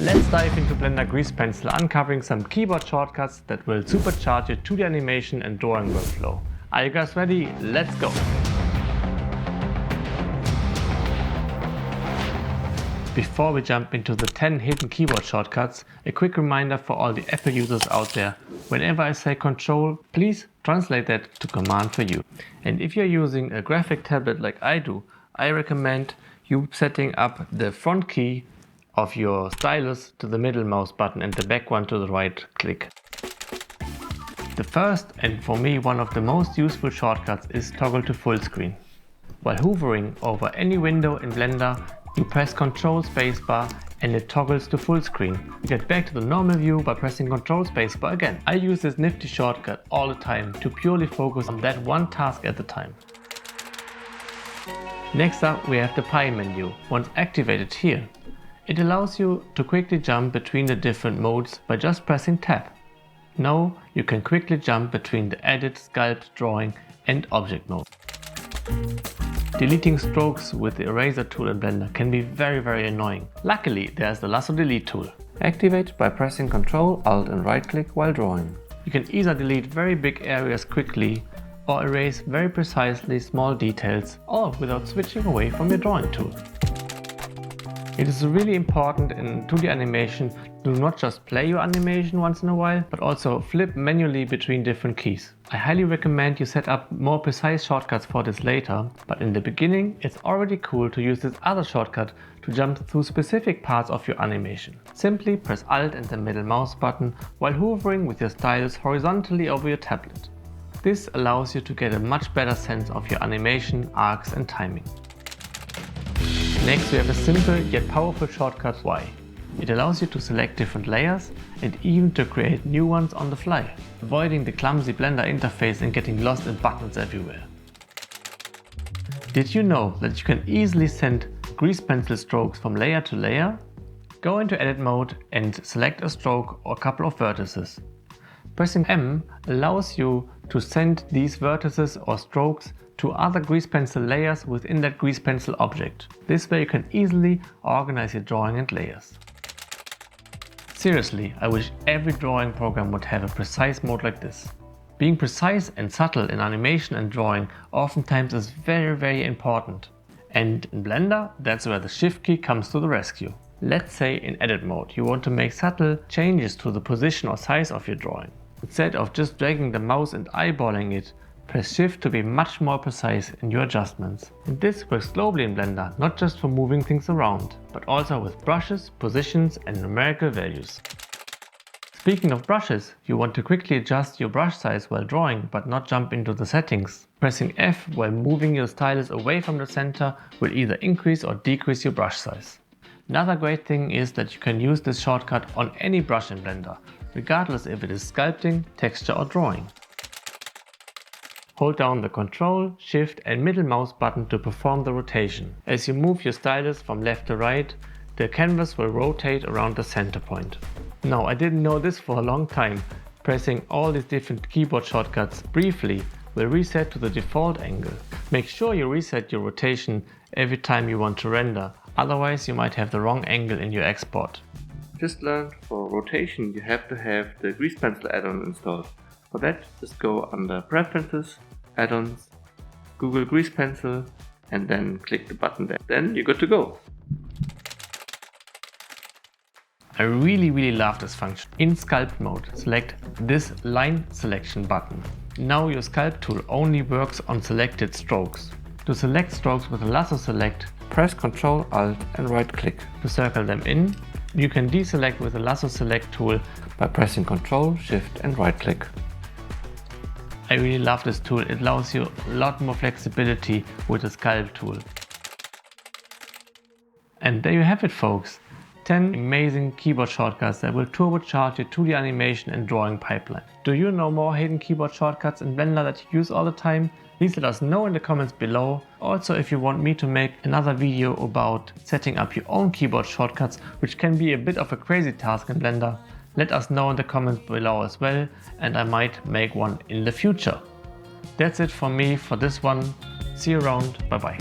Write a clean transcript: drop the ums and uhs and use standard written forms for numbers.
Let's dive into Blender Grease Pencil, uncovering some keyboard shortcuts that will supercharge your 2D animation and drawing workflow. Are you guys ready? Let's go! Before we jump into the 10 hidden keyboard shortcuts, a quick reminder for all the Apple users out there: whenever I say Control, please translate that to Command for you. And if you're using a graphic tablet like I do, I recommend you setting up the front key of your stylus to the middle mouse button and the back one to the right click. The first, and for me one of the most useful shortcuts, is toggle to full screen. While hovering over any window in Blender, you press Ctrl spacebar and it toggles to full screen. You get back to the normal view by pressing Ctrl spacebar again. I use this nifty shortcut all the time to purely focus on that one task at a time. Next up, we have the pie menu. Once activated here, it allows you to quickly jump between the different modes by just pressing tab. Now you can quickly jump between the edit, sculpt, drawing and object mode. Deleting strokes with the eraser tool in Blender can be very annoying. Luckily, there's the Lasso delete tool. Activate by pressing Ctrl, Alt and right click while drawing. You can either delete very big areas quickly or erase very precisely small details, all without switching away from your drawing tool. It is really important in 2D animation to not just play your animation once in a while, but also flip manually between different keys. I highly recommend you set up more precise shortcuts for this later, but in the beginning it's already cool to use this other shortcut to jump through specific parts of your animation. Simply press Alt and the middle mouse button while hovering with your stylus horizontally over your tablet. This allows you to get a much better sense of your animation, arcs and timing. Next we have a simple yet powerful shortcut Y. It allows you to select different layers and even to create new ones on the fly, avoiding the clumsy Blender interface and getting lost in buttons everywhere. Did you know that you can easily send grease pencil strokes from layer to layer? Go into edit mode and select a stroke or a couple of vertices. Pressing M allows you to send these vertices or strokes to other grease pencil layers within that grease pencil object. This way you can easily organize your drawing and layers. Seriously, I wish every drawing program would have a precise mode like this. Being precise and subtle in animation and drawing oftentimes is very important. And in Blender, that's where the Shift key comes to the rescue. Let's say in edit mode you want to make subtle changes to the position or size of your drawing. Instead of just dragging the mouse and eyeballing it, press Shift to be much more precise in your adjustments. And this works globally in Blender, not just for moving things around, but also with brushes, positions and numerical values. Speaking of brushes, you want to quickly adjust your brush size while drawing, but not jump into the settings. Pressing F while moving your stylus away from the center will either increase or decrease your brush size. Another great thing is that you can use this shortcut on any brush in Blender, regardless if it is sculpting, texture or drawing. Hold down the Ctrl, Shift and middle mouse button to perform the rotation. As you move your stylus from left to right, the canvas will rotate around the center point. Now, I didn't know this for a long time. Pressing all these different keyboard shortcuts briefly will reset to the default angle. Make sure you reset your rotation every time you want to render, otherwise you might have the wrong angle in your export. Just learned, for rotation you have to have the Grease Pencil add-on installed. For that, just go under Preferences, Add-ons, Google Grease Pencil and then click the button there. Then you're good to go. I really love this function. In Sculpt mode, select this line selection button. Now your Sculpt tool only works on selected strokes. To select strokes with a lasso select, press Ctrl, Alt and right click. To circle them in, you can deselect with the Lasso select tool by pressing Ctrl, Shift and right click. I really love this tool. It allows you a lot more flexibility with the Sculpt tool. And there you have it, folks. 10 amazing keyboard shortcuts that will turbocharge your 2D animation and drawing pipeline. Do you know more hidden keyboard shortcuts in Blender that you use all the time? Please let us know in the comments below. Also, if you want me to make another video about setting up your own keyboard shortcuts, which can be a bit of a crazy task in Blender, let us know in the comments below as well, and I might make one in the future. That's it for me for this one. See you around. Bye bye.